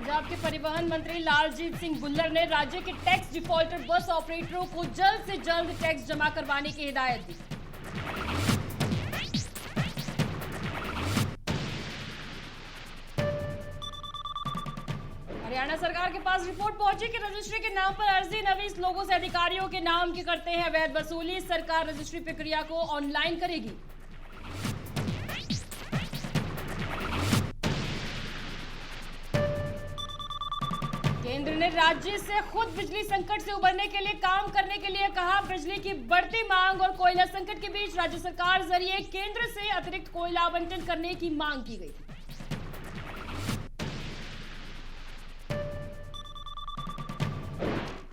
पंजाब के परिवहन मंत्री लालजीत सिंह भुल्लर ने राज्य के टैक्स डिफॉल्टर बस ऑपरेटरों को जल्द से जल्द टैक्स जमा करवाने की हिदायत दी। हरियाणा सरकार के पास रिपोर्ट पहुंची कि रजिस्ट्री के नाम पर अर्जी नवीस लोगों से अधिकारियों के नाम की करते हैं अवैध वसूली। सरकार रजिस्ट्री प्रक्रिया को ऑनलाइन करेगी। केंद्र ने राज्य से खुद बिजली संकट से उबरने के लिए काम करने के लिए कहा। बिजली की बढ़ती मांग और कोयला संकट के बीच राज्य सरकार जरिए केंद्र से अतिरिक्त कोयला आवंटन करने की मांग की गई।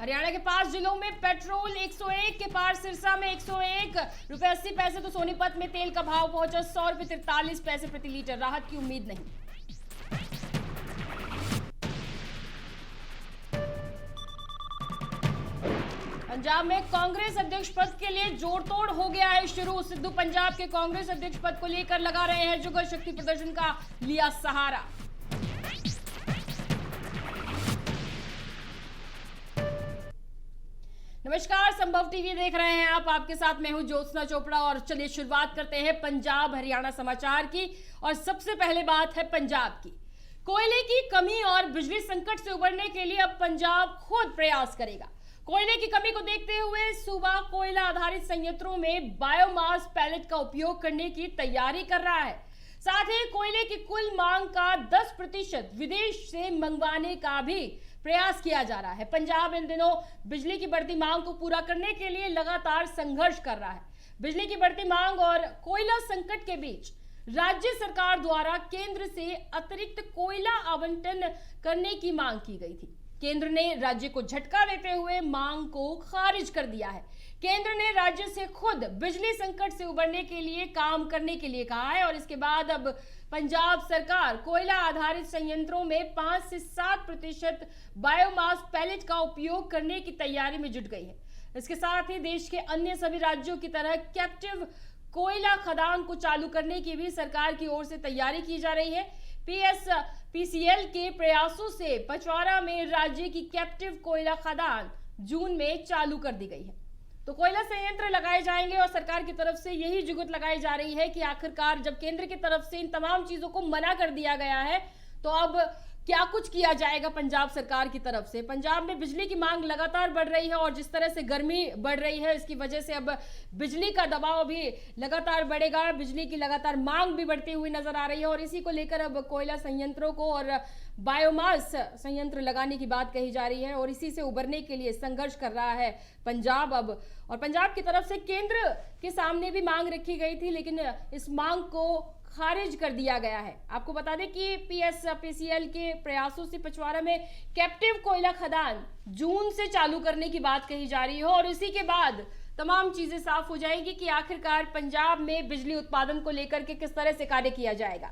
हरियाणा के 5 जिलों में पेट्रोल 101 के पार। सिरसा में 101 रुपए 80 पैसे तो सोनीपत में तेल का भाव पहुंचा 100 रुपए 43 पैसे प्रति लीटर। राहत की उम्मीद नहीं। पंजाब में कांग्रेस अध्यक्ष पद के लिए जोड़तोड़ हो गया है शुरू। सिद्धू पंजाब के कांग्रेस अध्यक्ष पद को लेकर लगा रहे हैं जुगल शक्ति प्रदर्शन का लिया सहारा। नमस्कार, संभव टीवी देख रहे हैं आप। आपके साथ मैं हूं ज्योत्सना चोपड़ा और चलिए शुरुआत करते हैं पंजाब हरियाणा समाचार की। और सबसे पहले बात है पंजाब की। कोयले की कमी और बिजली संकट से उबरने के लिए अब पंजाब खुद प्रयास करेगा। कोयले की कमी को देखते हुए सूबा कोयला आधारित संयंत्रों में बायोमास पैलेट का उपयोग करने की तैयारी कर रहा है। साथ ही कोयले की कुल मांग का 10% विदेश से मंगवाने का भी प्रयास किया जा रहा है। पंजाब इन दिनों बिजली की बढ़ती मांग को पूरा करने के लिए लगातार संघर्ष कर रहा है। बिजली की बढ़ती मांग और कोयला संकट के बीच राज्य सरकार द्वारा केंद्र से अतिरिक्त कोयला आवंटन करने की मांग की गई थी। केंद्र ने राज्य को झटका देते हुए मांग को खारिज कर दिया है। केंद्र ने राज्य से खुद बिजली संकट से उबरने के लिए काम करने के लिए कहा है और इसके बाद अब पंजाब सरकार कोयला आधारित संयंत्रों में 5 से 7% बायोमास पैलेट का उपयोग करने की तैयारी में जुट गई है। इसके साथ ही देश के अन्य सभी राज्यों की तरह कैप्टिव कोयला खदान को चालू करने की भी सरकार की ओर से तैयारी की जा रही है। पीसीएल के प्रयासों से पचवाड़ा में राज्य की कैप्टिव कोयला खदान जून में चालू कर दी गई है। तो कोयला संयंत्र लगाए जाएंगे और सरकार की तरफ से यही जुगत लगाई जा रही है कि आखिरकार जब केंद्र की तरफ से इन तमाम चीजों को मना कर दिया गया है तो अब क्या कुछ किया जाएगा पंजाब सरकार की तरफ से। पंजाब में बिजली की मांग लगातार बढ़ रही है और जिस तरह से गर्मी बढ़ रही है इसकी वजह से अब बिजली का दबाव भी लगातार बढ़ेगा। बिजली की लगातार मांग भी बढ़ती हुई नजर आ रही है और इसी को लेकर अब कोयला संयंत्रों को और बायोमास संयंत्र लगाने की बात कही जा रही है और इसी से उबरने के लिए संघर्ष कर रहा है पंजाब अब। और पंजाब की तरफ से केंद्र के सामने भी मांग रखी गई थी लेकिन इस मांग को खारिज कर दिया गया है। आपको बता दें कि पीसीएल के प्रयासों से पचवाड़ा में कैप्टिव कोयला खदान जून से चालू करने की बात कही जा रही है और इसी के बाद तमाम चीजें साफ हो जाएंगी कि आखिरकार पंजाब में बिजली उत्पादन को लेकर के किस तरह से कार्य किया जाएगा।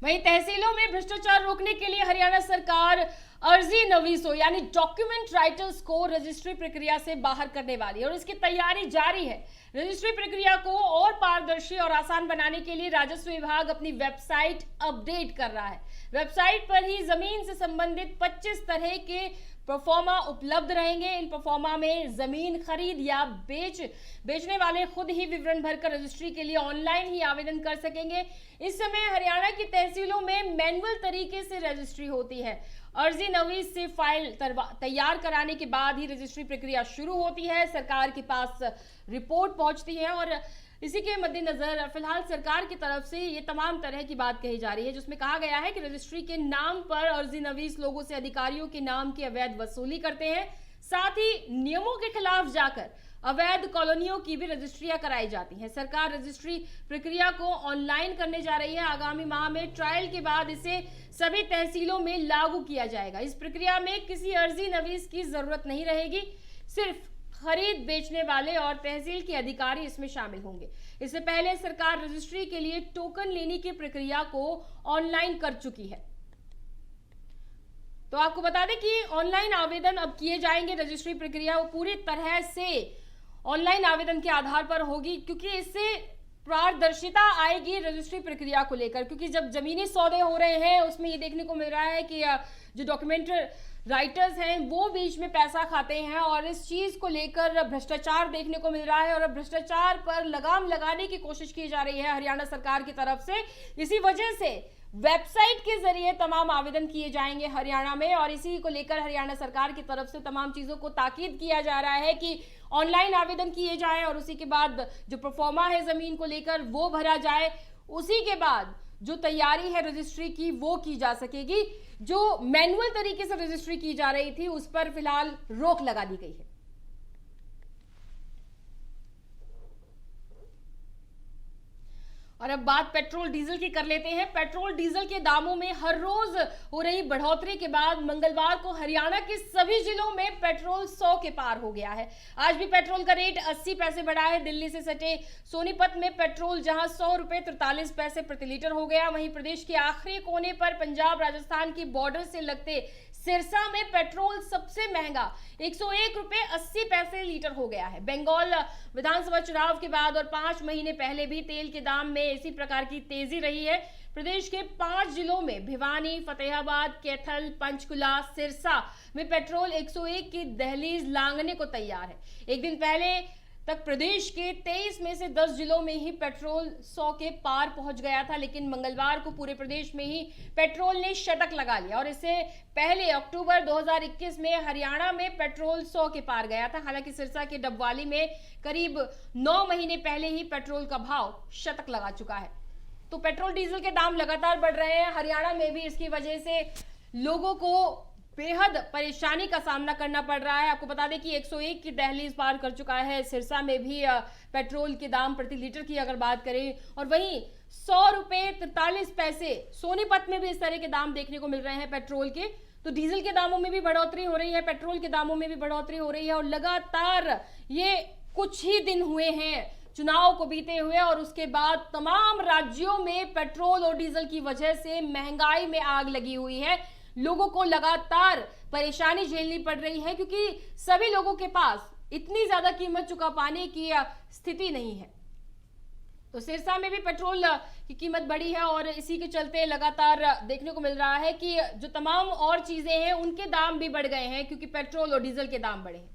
वहीं तहसीलों में भ्रष्टाचार रोकने के लिए हरियाणा सरकार अर्जी नवीसों यानी डॉक्यूमेंट राइटर्स को रजिस्ट्री प्रक्रिया से बाहर करने वाली है और इसकी तैयारी जारी है। रजिस्ट्री प्रक्रिया को और पारदर्शी और आसान बनाने के लिए राजस्व विभाग अपनी वेबसाइट अपडेट कर रहा है। वेबसाइट पर ही जमीन से संबंधित 25 तरह के प्रोफार्मा उपलब्ध रहेंगे। इन प्रोफार्मा में जमीन खरीद या बेचने वाले खुद ही विवरण भरकर रजिस्ट्री के लिए ऑनलाइन ही आवेदन कर सकेंगे। इस समय हरियाणा की तहसीलों में मैनुअल तरीके से रजिस्ट्री होती है। अर्जी नवीस से फाइल तैयार कराने के बाद ही रजिस्ट्री प्रक्रिया शुरू होती है। सरकार के पास रिपोर्ट पहुंचती है और इसी के मद्देनजर फिलहाल सरकार की तरफ से ये तमाम तरह की बात कही जा रही है जिसमें कहा गया है कि रजिस्ट्री के नाम पर अर्जी नवीस लोगों से अधिकारियों के नाम की अवैध वसूली करते हैं। साथ ही नियमों के खिलाफ जाकर अवैध कॉलोनियों की भी रजिस्ट्रियां कराई जाती हैं। सरकार रजिस्ट्री प्रक्रिया को ऑनलाइन करने जा रही है। आगामी माह में ट्रायल के बाद इसे सभी तहसीलों में लागू किया जाएगा। इस प्रक्रिया में किसी अर्जी नवीस की जरूरत नहीं रहेगी। सिर्फ खरीद बेचने वाले और तहसील के अधिकारी इसमें शामिल होंगे। इससे पहले सरकार रजिस्ट्री के लिए टोकन लेने की प्रक्रिया को ऑनलाइन कर चुकी है। तो आपको बता दें कि ऑनलाइन आवेदन अब किए जाएंगे। रजिस्ट्री प्रक्रिया वो पूरी तरह से ऑनलाइन आवेदन के आधार पर होगी क्योंकि इससे पारदर्शिता आएगी रजिस्ट्री प्रक्रिया को लेकर, क्योंकि जब जमीनी सौदे हो रहे हैं उसमें ये देखने को मिल रहा है कि जो डॉक्यूमेंट राइटर्स हैं वो बीच में पैसा खाते हैं और इस चीज को लेकर भ्रष्टाचार देखने को मिल रहा है और अब भ्रष्टाचार पर लगाम लगाने की कोशिश की जा रही है हरियाणा सरकार की तरफ से। इसी वजह से वेबसाइट के जरिए तमाम आवेदन किए जाएंगे हरियाणा में और इसी को लेकर हरियाणा सरकार की तरफ से तमाम चीजों को ताकीद किया जा रहा है कि ऑनलाइन आवेदन किए जाएं और उसी के बाद जो प्रोफार्मा है जमीन को लेकर वो भरा जाए। उसी के बाद जो तैयारी है रजिस्ट्री की वो की जा सकेगी। जो मैनुअल तरीके से रजिस्ट्री की जा रही थी उस पर फिलहाल रोक लगा दी गई है। और अब बात पेट्रोल डीजल की कर लेते हैं। पेट्रोल डीजल के दामों में हर रोज हो रही बढ़ोतरी के बाद मंगलवार को हरियाणा के सभी जिलों में पेट्रोल 100 के पार हो गया है। आज भी पेट्रोल का रेट 80 पैसे बढ़ा है। दिल्ली से सटे सोनीपत में पेट्रोल जहां 100 रुपए 43 पैसे प्रति लीटर हो गया, वहीं प्रदेश के आखिरी कोने पर पंजाब राजस्थान की बॉर्डर से लगते सिरसा में पेट्रोल सबसे महंगा 101 रुपए 80 पैसे लीटर हो गया है। बंगाल विधानसभा चुनाव के बाद और 5 महीने पहले भी तेल के दाम में इसी प्रकार की तेजी रही है। प्रदेश के 5 जिलों में भिवानी, फतेहाबाद, कैथल, पंचकुला, सिरसा में पेट्रोल 101 की दहलीज लांघने को तैयार है। एक दिन पहले तक प्रदेश के 23 में से 10 जिलों में ही पेट्रोल 100 के पार पहुंच गया था, लेकिन मंगलवार को पूरे प्रदेश में ही पेट्रोल ने शतक लगा लिया और इससे पहले अक्टूबर 2021 में हरियाणा में पेट्रोल 100 के पार गया था। हालांकि सिरसा के डबवाली में करीब 9 महीने पहले ही पेट्रोल का भाव शतक लगा चुका है। तो पेट्रोल डीजल के दाम लगातार बढ़ रहे हैं। हरियाणा में भी इसकी वजह से लोगों को बेहद परेशानी का सामना करना पड़ रहा है। आपको बता दें कि 101 की दहलीज पार कर चुका है। सिरसा में भी पेट्रोल के दाम प्रति लीटर की अगर बात करें और वहीं 100 रुपए 43 पैसे सोनीपत में भी इस तरह के दाम देखने को मिल रहे हैं पेट्रोल के। तो डीजल के दामों में भी बढ़ोतरी हो रही है, पेट्रोल के दामों में भी बढ़ोतरी हो रही है और लगातार ये कुछ ही दिन हुए हैं चुनाव को बीते हुए और उसके बाद तमाम राज्यों में पेट्रोल और डीजल की वजह से महंगाई में आग लगी हुई है। लोगों को लगातार परेशानी झेलनी पड़ रही है क्योंकि सभी लोगों के पास इतनी ज्यादा कीमत चुका पाने की स्थिति नहीं है। तो सिरसा में भी पेट्रोल की कीमत बढ़ी है और इसी के चलते लगातार देखने को मिल रहा है कि जो तमाम और चीजें हैं उनके दाम भी बढ़ गए हैं क्योंकि पेट्रोल और डीजल के दाम बढ़े हैं।